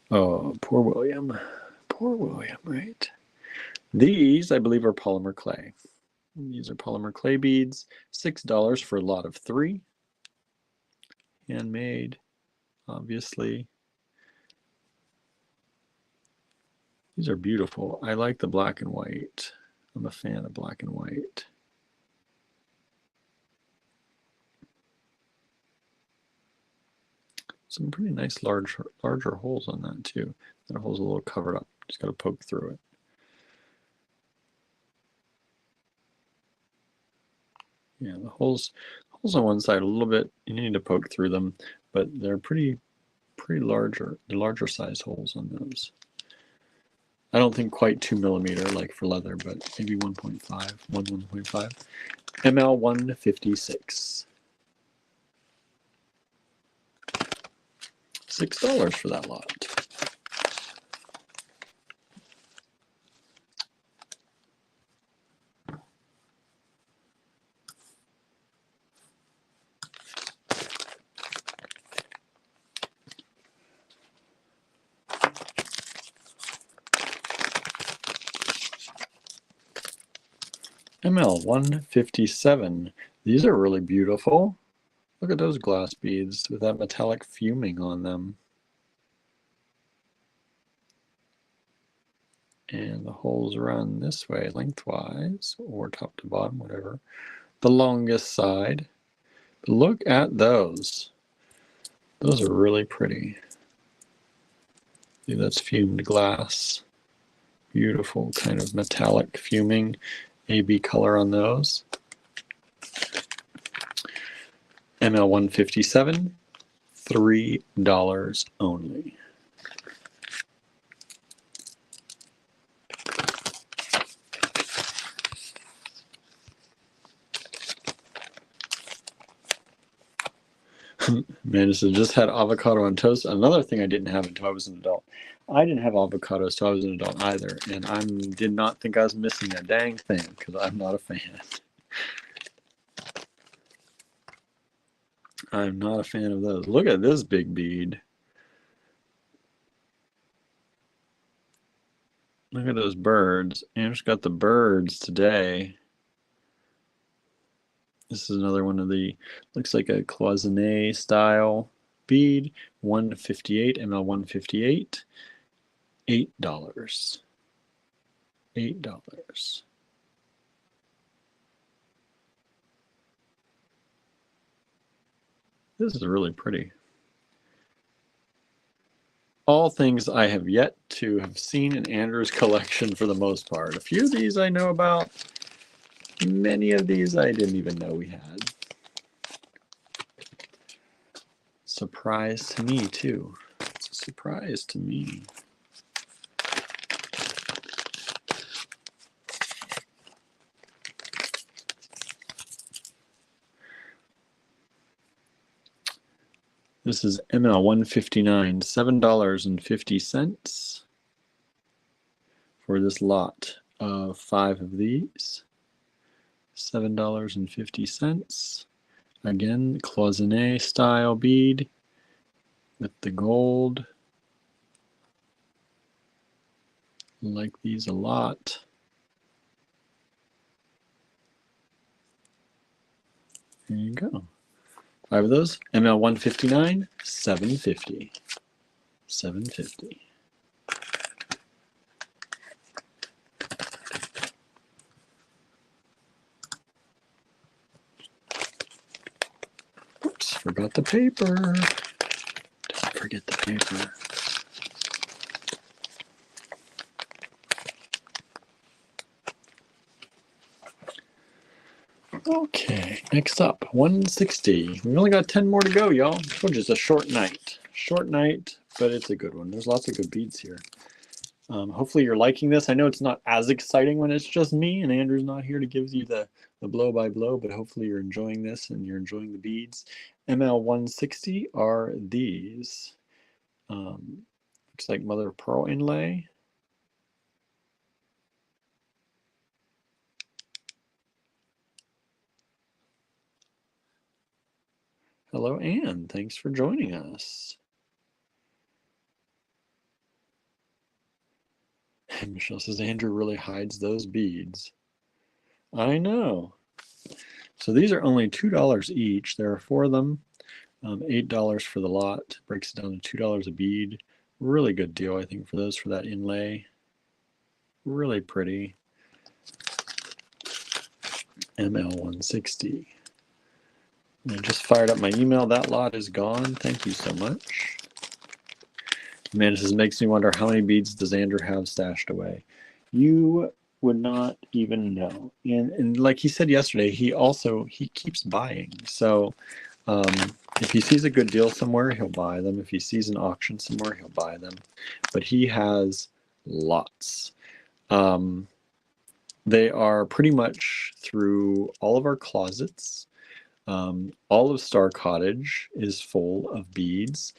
Oh, poor William. Poor William, right? These, I believe, are polymer clay. These are polymer clay beads. $6 for a lot of 3. Handmade, obviously. These are beautiful. I like the black and white. I'm a fan of black and white. Some pretty nice larger holes on that too. That hole's a little covered up. Just got to poke through it. Yeah, the holes on one side a little bit. You need to poke through them, but they're pretty larger. The larger size holes on those. I don't think quite 2 millimeter like for leather, but maybe 1.5, 1.5. ML 156. $6 for that lot. ML 157. These are really beautiful. Look at those glass beads with that metallic fuming on them. And the holes run this way lengthwise or top to bottom, whatever. The longest side. But look at those. Those are really pretty. See, that's fumed glass. Beautiful kind of metallic fuming AB color on those. ML 157, $3 only. Amanda said, just had avocado on toast. Another thing I didn't have until I was an adult. I didn't have avocados till I was an adult either, and I did not think I was missing a dang thing because I'm not a fan. I'm not a fan of those. Look at this big bead. Look at those birds. Andrew's got the birds today. This is another one of the, looks like a cloisonne style bead. 158, ML 158. $8. $8. This is really pretty. All things I have yet to have seen in Andrew's collection for the most part. A few of these I know about. Many of these I didn't even know we had. Surprise to me too. It's a surprise to me. This is ML 159, $7.50 for this lot of 5 of these. $7.50. Again, cloisonne style bead with the gold. Like these a lot. There you go. 5 of those. ML 159, $7.50. $7.50. Oops, forgot the paper. Don't forget the paper. Okay, next up, 160. We only got 10 more to go, y'all. Which is a short night. Short night, but it's a good one. There's lots of good beads here. Hopefully you're liking this. I know it's not as exciting when it's just me and Andrew's not here to give you the blow by blow, but hopefully you're enjoying this and you're enjoying the beads. ML 160 are these. Looks like mother of pearl inlay. Hello, Anne. Thanks for joining us. And Michelle says, Andrew really hides those beads. I know. So these are only $2 each. There are 4 of them. $8 for the lot. Breaks it down to $2 a bead. Really good deal, I think, for those for that inlay. Really pretty. ML160. I just fired up my email. That lot is gone. Thank you so much. Man, this makes me wonder, how many beads does Andrew have stashed away? You would not even know. And like he said yesterday, he keeps buying. So if he sees a good deal somewhere, he'll buy them. If he sees an auction somewhere, he'll buy them. But he has lots. They are pretty much through all of our closets. All of Star Cottage is full of beads.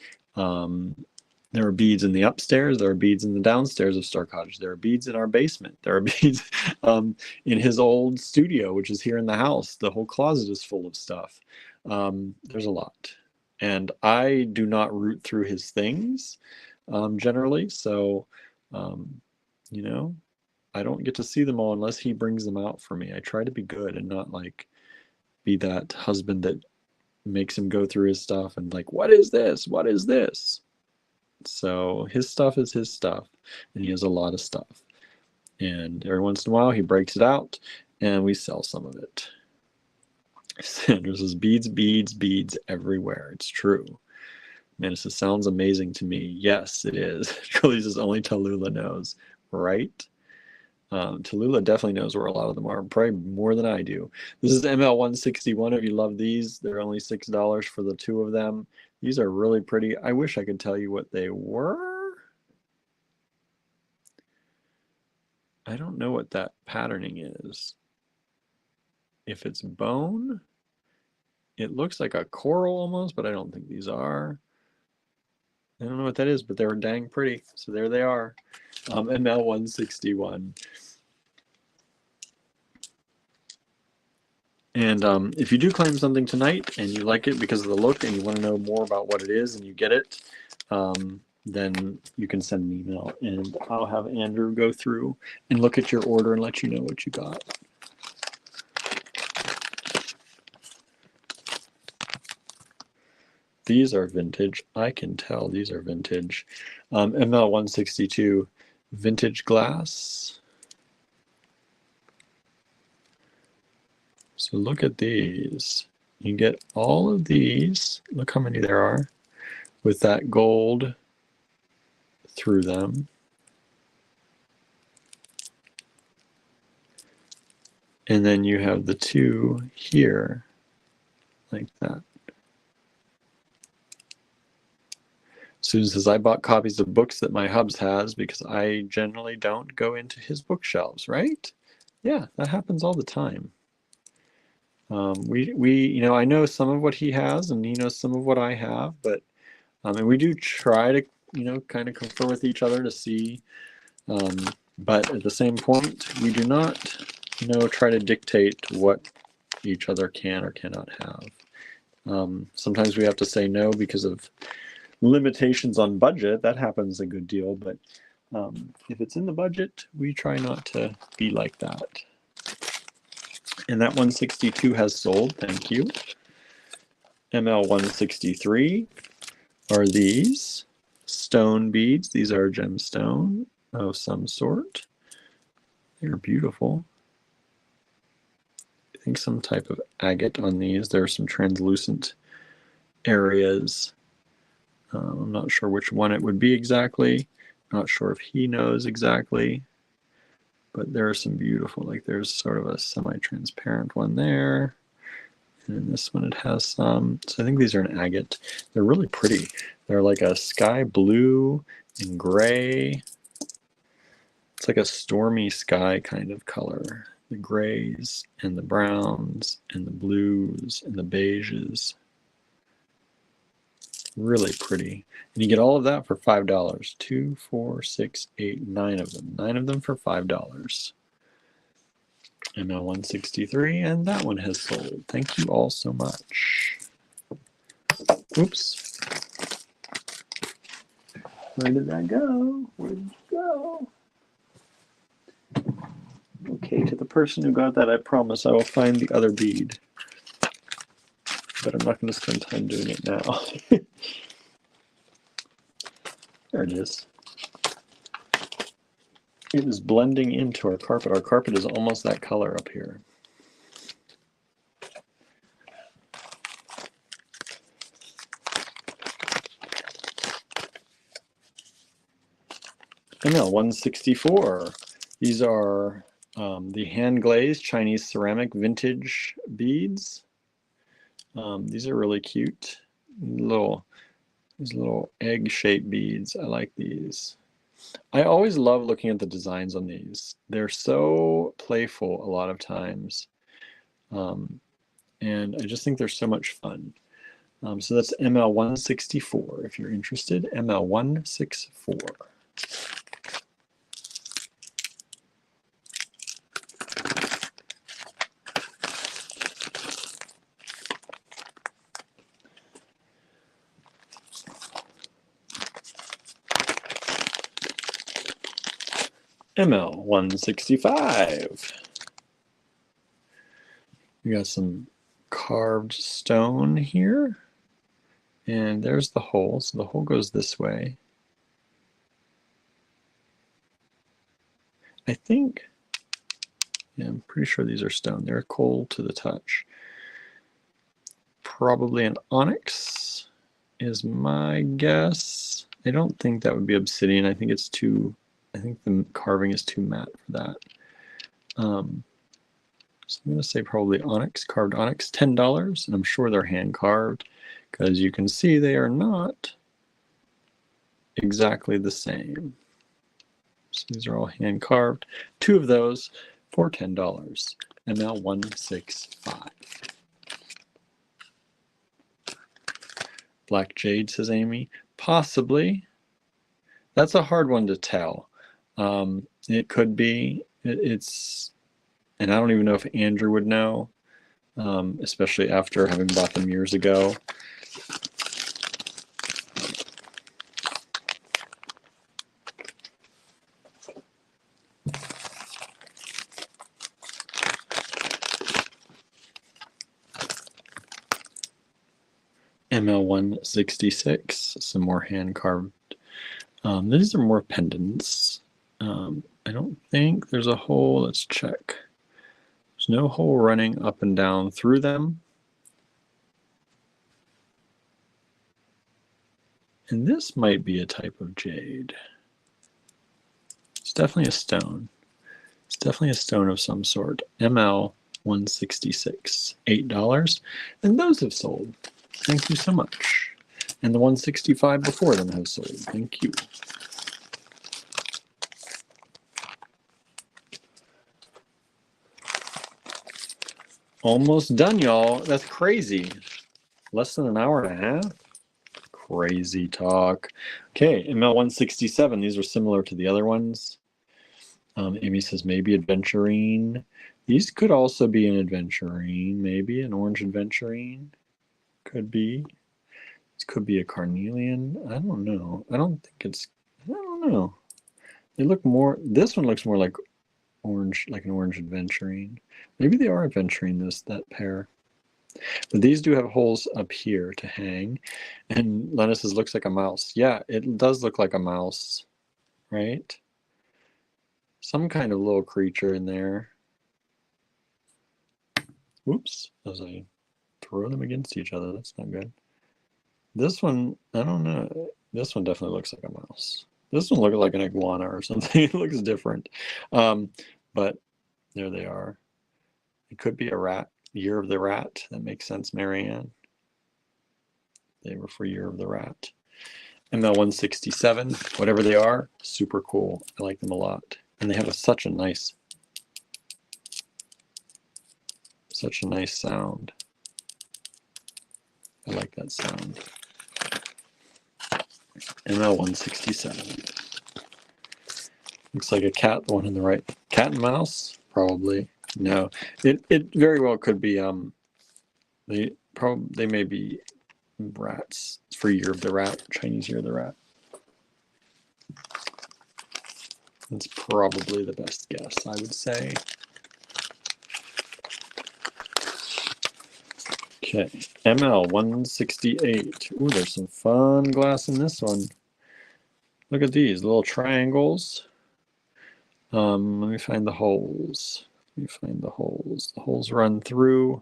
There are beads in the upstairs. There are beads in the downstairs of Star Cottage. There are beads in our basement. There are beads in his old studio, which is here in the house. The whole closet is full of stuff. There's a lot. And I do not root through his things generally. So, you know, I don't get to see them all unless he brings them out for me. I try to be good and not like be that husband that makes him go through his stuff and like, what is this? What is this? So his stuff is his stuff, and he has a lot of stuff. And every once in a while he breaks it out and we sell some of it. Sandra says, beads, beads, beads everywhere. It's true. Man, this sounds amazing to me. Yes, it is. Truly says, only Tallulah knows, right? Tallulah definitely knows where a lot of them are, probably more than I do. This is ML161. If you love these, they're only $6 for the 2 of them. These are really pretty. I wish I could tell you what they were. I don't know what that patterning is. If it's bone, it looks like a coral almost, but I don't think these are. I don't know what that is, but they were dang pretty. So there they are. ML161. And if you do claim something tonight and you like it because of the look and you want to know more about what it is and you get it, then you can send an email and I'll have Andrew go through and look at your order and let you know what you got. These are vintage. I can tell these are vintage. ML162, vintage glass. So look at these. You get all of these. Look how many there are with that gold through them. And then you have the 2 here like that. Susan says, I bought copies of books that my hubs has because I generally don't go into his bookshelves, right? Yeah, that happens all the time. I know some of what he has and he knows some of what I have, but and we do try to, kind of confer with each other to see, but at the same point, we do not, try to dictate what each other can or cannot have. Sometimes we have to say no because of limitations on budget. That happens a good deal, but if it's in the budget, we try not to be like that. And that 162 has sold. Thank you. ML 163 are these stone beads. These are gemstone of some sort. They're beautiful. I think some type of agate on these. There are some translucent areas. I'm not sure which one it would be exactly. Not sure if he knows exactly. But there are some beautiful, like there's sort of a semi-transparent one there. And in this one it has some. So I think these are an agate. They're really pretty. They're like a sky blue and gray. It's like a stormy sky kind of color. The grays and the browns and the blues and the beiges. Really pretty. And you get all of that for $5. 2, 4, 6, 8, 9 of them. 9 of them for $5. ML 163, and that one has sold. Thank you all so much. Oops. Where did that go? Where did it go? Okay, to the person who got that, I promise I will find the other bead. But I'm not going to spend time doing it now. There it is. It is blending into our carpet. Our carpet is almost that color up here. ML 164. These are the hand glazed Chinese ceramic vintage beads. These are really cute. These little egg-shaped beads. I like these. I always love looking at the designs on these. They're so playful a lot of times. And I just think they're so much fun. So that's ML 164 if you're interested. ML 164. ML 165. We got some carved stone here. And there's the hole. So the hole goes this way. I think, yeah, I'm pretty sure these are stone. They're cold to the touch. Probably an onyx is my guess. I don't think that would be obsidian. I think it's too, I think the carving is too matte for that. So I'm going to say probably onyx, carved onyx, $10. And I'm sure they're hand carved because you can see they are not exactly the same. So these are all hand carved. 2 of those for $10. ML 165. Black jade, says Amy. Possibly. That's a hard one to tell. It could be. It's, and I don't even know if Andrew would know, especially after having bought them years ago. ML 166, some more hand carved. These are more pendants. I don't think there's a hole. Let's check. There's no hole running up and down through them. And this might be a type of jade. It's definitely a stone. It's definitely a stone of some sort. ML 166, $8. And those have sold. Thank you so much. And the 165 before them have sold. Thank you. Almost done, y'all. That's crazy. Less than an hour and a half? Crazy talk. Okay, ML 167. These are similar to the other ones. Amy says maybe adventurine. These could also be an adventurine, maybe an orange adventurine. Could be. This could be a carnelian. I don't know. I don't think it's, I don't know. They look more, this one looks more like orange, like an orange adventurine. Maybe they are adventurine, that pair. But these do have holes up here to hang. And Lenna says looks like a mouse. Yeah, it does look like a mouse, right? Some kind of little creature in there. Oops, as I throw them against each other, that's not good. This one, I don't know. This one definitely looks like a mouse. This one looks like an iguana or something. It looks different. But there they are. It could be a rat. Year of the Rat. That makes sense, Marianne. They were for Year of the Rat. ML 167, whatever they are, super cool. I like them a lot. And they have such a nice sound. I like that sound. ML 167. Looks like a cat, the one on the right. Cat and mouse? Probably. No. It very well could be they may be rats. It's for Year of the Rat, Chinese Year of the Rat. That's probably the best guess, I would say. Okay, ML 168. Ooh, there's some fun glass in this one. Look at these little triangles. Let me find the holes. Let me find the holes. The holes run through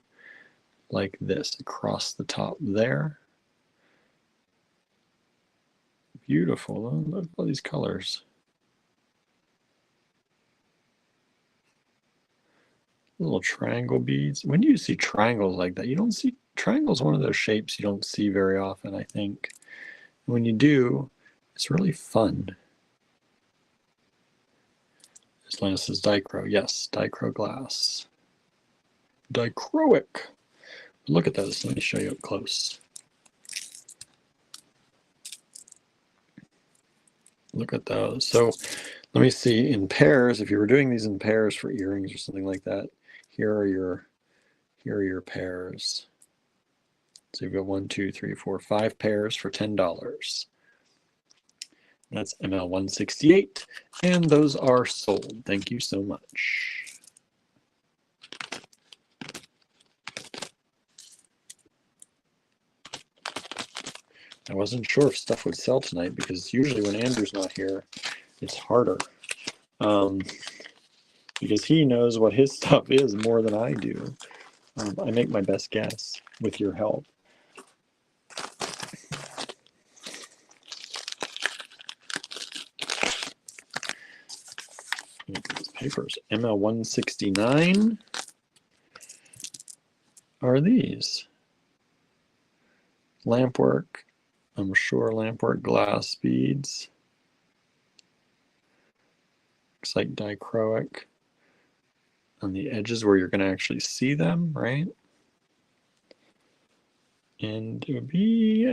like this, across the top there. Beautiful. Look at all these colors. Little triangle beads. When do you see triangles like that? You don't see triangles, one of those shapes you don't see very often, I think. When you do, it's really fun. This glass is dichro. Yes, dichro glass. Dichroic. Look at those. Let me show you up close. Look at those. So let me see in pairs. If you were doing these in pairs for earrings or something like that, here are your pairs. So you've got 1, 2, 3, 4, 5 pairs for $10. That's ML 168, and those are sold. Thank you so much. I wasn't sure if stuff would sell tonight because usually when Andrew's not here, it's harder. Because he knows what his stuff is more than I do. I make my best guess with your help. Look at these papers. ML 169 are these. Lampwork, I'm sure lampwork glass beads. Looks like dichroic on the edges where you're going to actually see them, right? And it would be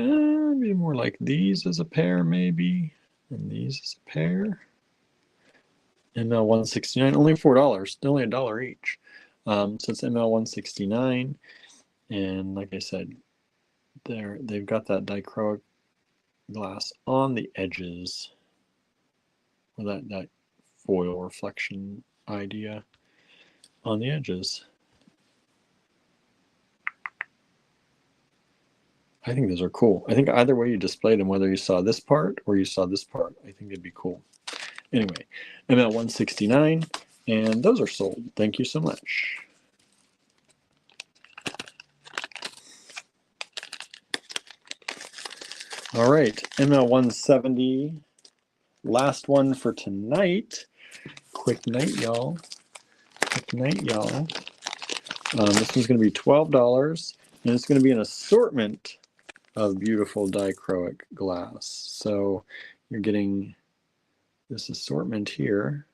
more like these as a pair, maybe, and these as a pair. ML 169, only $4, only $1 each. So it's ML 169, and like I said, they've got that dichroic glass on the edges, or that foil reflection idea on the edges. I think those are cool. I think either way you display them, whether you saw this part or you saw this part, I think it'd be cool. Anyway, I'm at 169, and those are sold. Thank you so much. All right, ML 170, last one for tonight. Quick night, y'all. Quick night, y'all. This one's going to be $12, and it's going to be an assortment of beautiful dichroic glass. So you're getting this assortment here.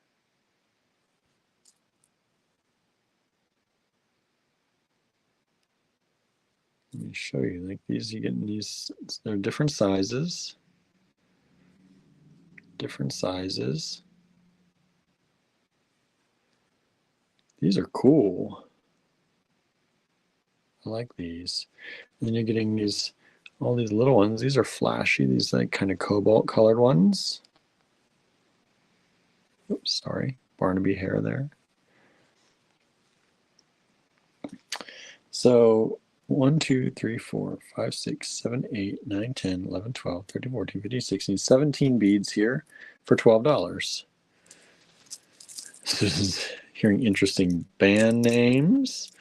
Let me show you. Like these, you get in these. They're different sizes. Different sizes. These are cool. I like these. And then you're getting these, all these little ones. These are flashy. These like kind of cobalt colored ones. Oops, sorry, Barnaby hair there. So 1, 2, 3, 4, 5, 6, 7, 8, 9, 10, 11, 12, 13, 14, 15, 16, 17 beads here for $12. This is hearing interesting band names.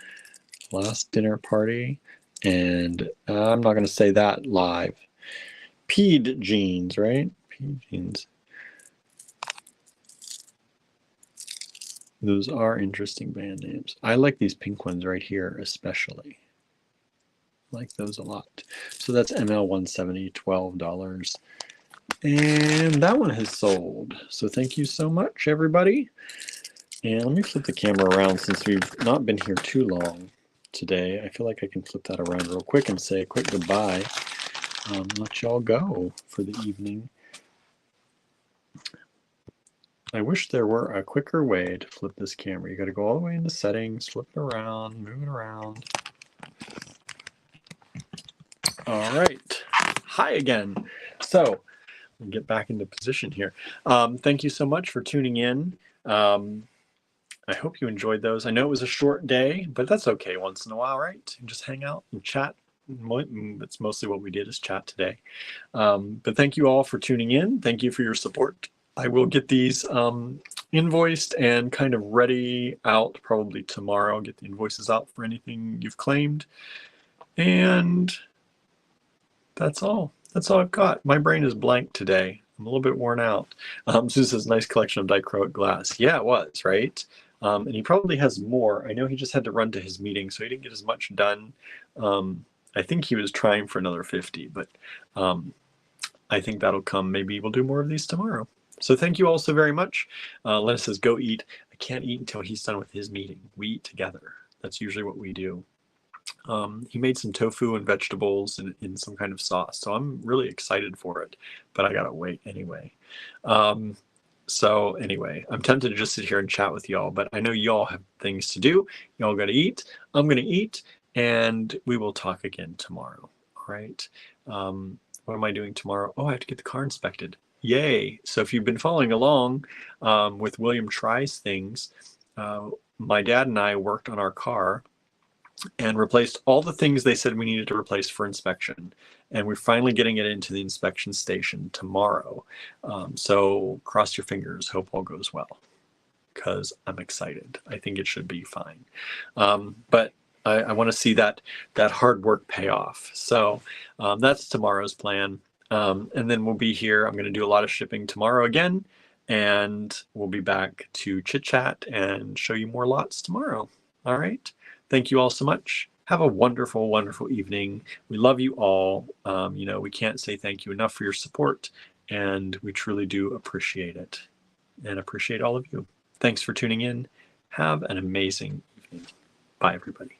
Last Dinner Party, and I'm not going to say that live. Peed Jeans, right? Peed Jeans. Those are interesting band names. I like these pink ones right here, especially. I like those a lot. So that's ML 170, $12. And that one has sold. So thank you so much, everybody. And let me flip the camera around since we've not been here too long today. I feel like I can flip that around real quick and say a quick goodbye. let y'all go for the evening. I wish there were a quicker way to flip this camera. You got to go all the way into settings, flip it around, move it around. All right. Hi again. So get back into position here. Thank you so much for tuning in. I hope you enjoyed those. I know it was a short day, but that's okay once in a while, right? And just hang out and chat. That's mostly what we did is chat today. But thank you all for tuning in. Thank you for your support. I will get these invoiced and kind of ready out probably tomorrow. I'll get the invoices out for anything you've claimed. And that's all. That's all I've got. My brain is blank today. I'm a little bit worn out. Sue says, nice collection of dichroic glass. Yeah, it was, right? And he probably has more. I know he just had to run to his meeting, so he didn't get as much done. I think he was trying for another 50, but I think that'll come. Maybe we'll do more of these tomorrow. So thank you all so very much. Lena says, go eat. I can't eat until he's done with his meeting. We eat together. That's usually what we do. He made some tofu and vegetables in some kind of sauce. So I'm really excited for it, but I gotta wait anyway. So anyway, I'm tempted to just sit here and chat with y'all, but I know y'all have things to do. Y'all gotta eat. I'm gonna eat, and we will talk again tomorrow. All right. What am I doing tomorrow? Oh, I have to get the car inspected. Yay. So if you've been following along with William Tries things, my dad and I worked on our car and replaced all the things they said we needed to replace for inspection. And we're finally getting it into the inspection station tomorrow. So cross your fingers, hope all goes well, because I'm excited. I think it should be fine. But I want to see that hard work pay off. So that's tomorrow's plan. And then we'll be here. I'm going to do a lot of shipping tomorrow again. And we'll be back to chit chat and show you more lots tomorrow. All right. Thank you all so much. Have a wonderful, wonderful evening. We love you all. We can't say thank you enough for your support, and we truly do appreciate it and appreciate all of you. Thanks for tuning in. Have an amazing evening. Bye, everybody.